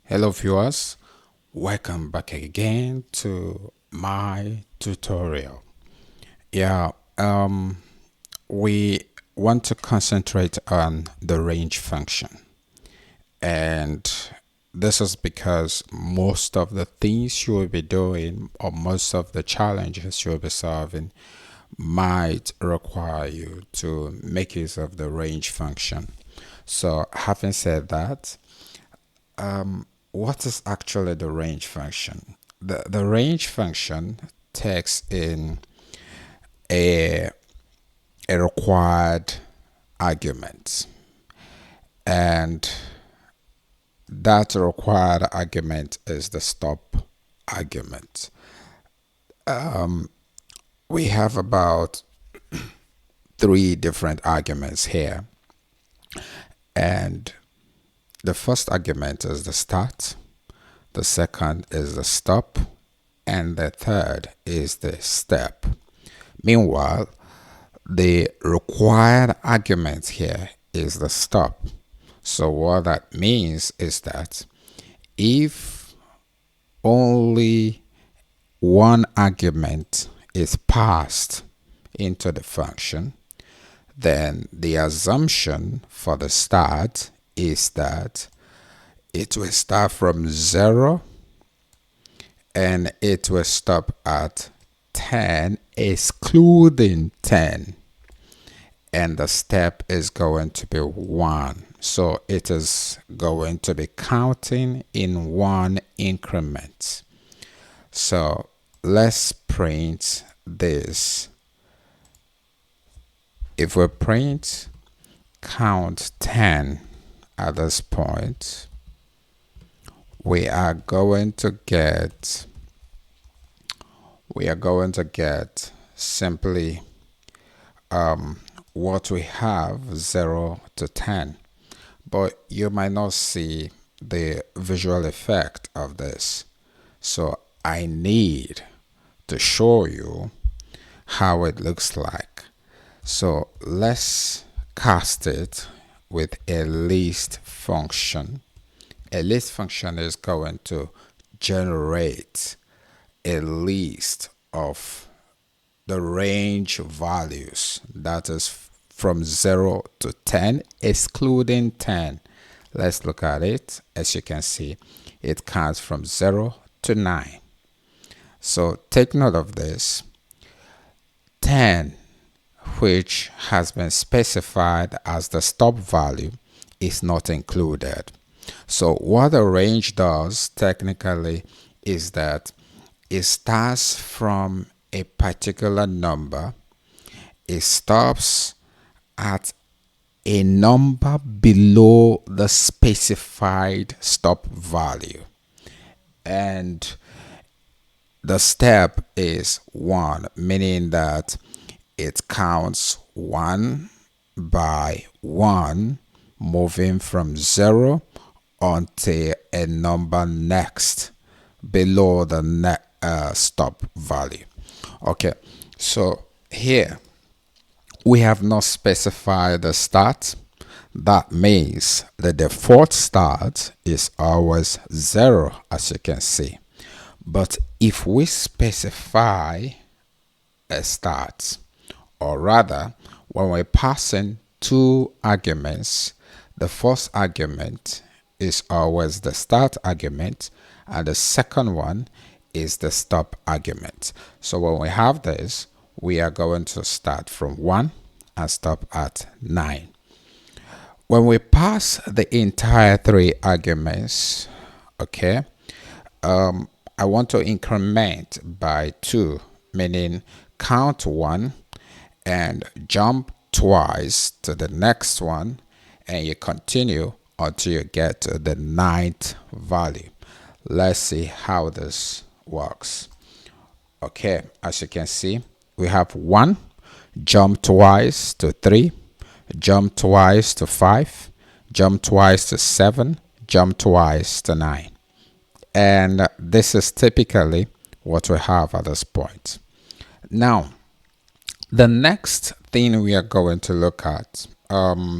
Hello viewers, welcome back again to my tutorial. Yeah, we want to concentrate on the range function, and this is because most of the things you will be doing or most of the challenges you'll be solving might require you to make use of the range function. So having said that, what is actually the range function? The range function takes in a, a required argument, and that required argument is the stop argument. We have about three different arguments here, and the first argument is the start, the second is the stop, and the third is the step. Meanwhile, the required argument here is the stop. So what that means is that if only one argument is passed into the function, then the assumption for the start is that it will start from 0 and it will stop at 10 excluding 10, and the step is going to be 1. So it is going to be counting in one increment. So let's print this. If we print count 10 at this point, we are going to get simply what we have, 0 to 10, but you might not see the visual effect of this, so I need to show you how it looks like. So let's cast it with a list function. A list function is going to generate a list of the range values, that is from 0 to 10 excluding 10. Let's look at it. As you can see, it counts from 0 to 9. So take note of this. 10, which has been specified as the stop value, is not included. So what the range does technically is that it starts from a particular number, it stops at a number below the specified stop value, and the step is 1, meaning that it counts 1 by 1, moving from 0 until a number next below the stop value. Okay, so here we have not specified the start. That means the default start is always 0, as you can see. But if we specify a start, or rather, when we're passing two arguments, the first argument is always the start argument, and the second one is the stop argument. So when we have this, we are going to start from 1 and stop at 9. When we pass the entire three arguments, okay, I want to increment by 2, meaning count 1 and jump twice to the next one, and you continue until you get to the 9th value. Let's see how this works. Okay, as you can see, we have 1, jump twice to 3, jump twice to 5, jump twice to 7, jump twice to 9. And this is typically what we have at this point. Now, the next thing we are going to look at,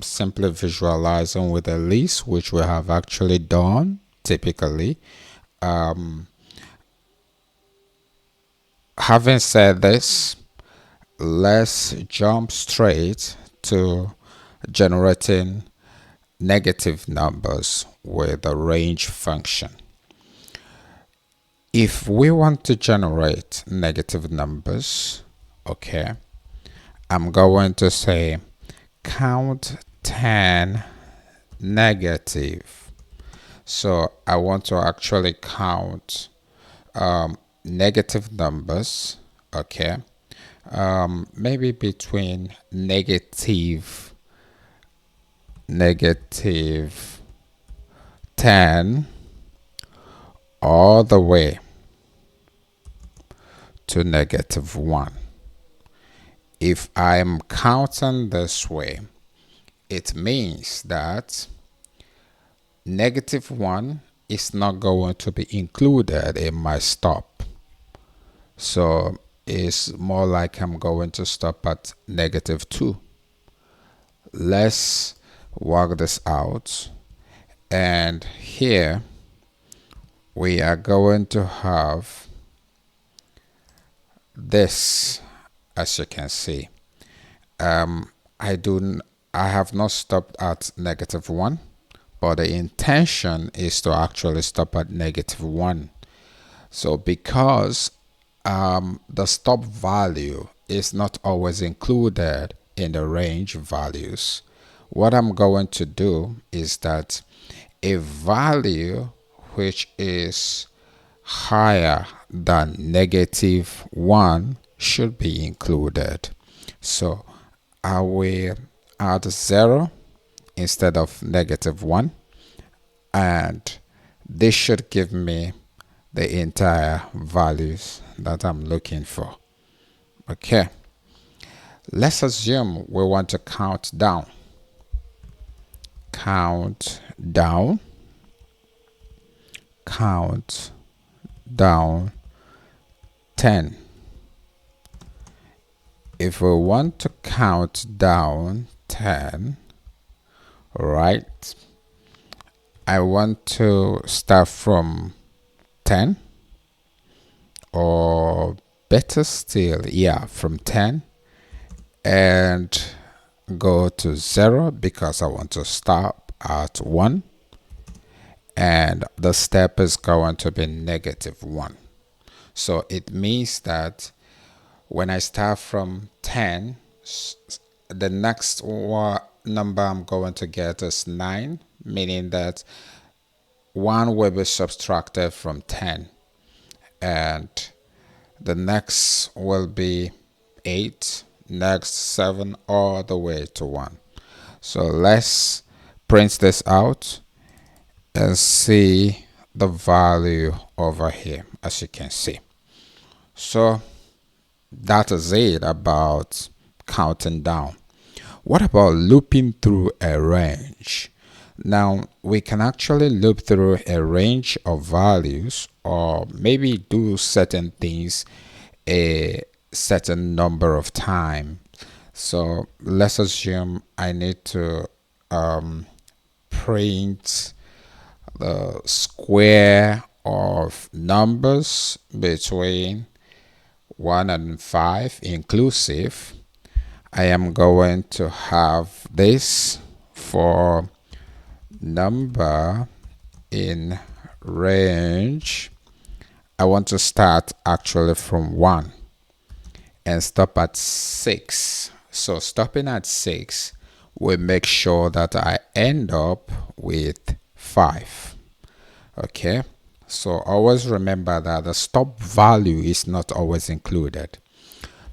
simply visualizing with a list, which we have actually done typically. Having said this, let's jump straight to generating negative numbers with the range function. If we want to generate negative numbers, okay, I'm going to say count 10 negative. So I want to actually count negative numbers, okay, maybe between negative 10 all the way to -1. If I'm counting this way, it means that -1 is not going to be included in my stop. So it's more like I'm going to stop at -2. Let's work this out. And here we are going to have this, as you can see. I have not stopped at -1, but the intention is to actually stop at -1. So because the stop value is not always included in the range values, what I'm going to do is that a value which is higher than -1 should be included. So I will add 0 instead of -1, and this should give me the entire values that I'm looking for. Okay, let's assume we want to count down. Count down 10. If we want to count down 10, right, I want to start from 10, or better still, yeah, from 10 and go to 0 because I want to stop at 1, and the step is going to be -1. So it means that when I start from 10, the next number I'm going to get is 9, meaning that 1 will be subtracted from 10, and the next will be 8, next 7, all the way to 1. So let's print this out and see the value over here, as you can see. So that is it about counting down. What about looping through a range? Now we can actually loop through a range of values, or maybe do certain things a certain number of times. So let's assume I need to print the square of numbers between 1 and 5 inclusive. I am going to have this for number in range. I want to start actually from 1 and stop at 6. So stopping at 6 will make sure that I end up with 5. Okay, so always remember that the stop value is not always included.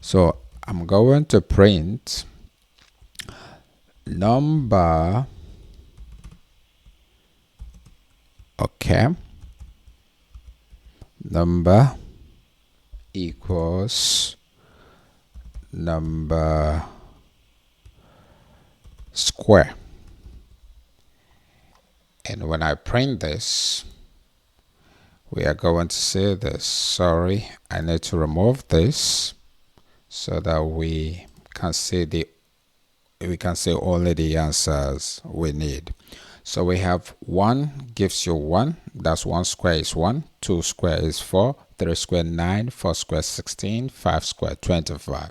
So I'm going to print number, okay, number equals number square. And when I print this, we are going to say this. Sorry, I need to remove this so that we can see only the answers we need. So we have 1 gives you 1. That's 1 square is 1. 2 square is 4. 3 square 9. 4 square 16. 5 square 25.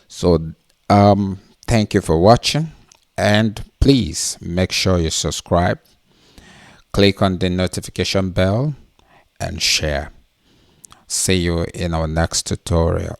So thank you for watching, and please make sure you subscribe, click on the notification bell, and share. See you in our next tutorial.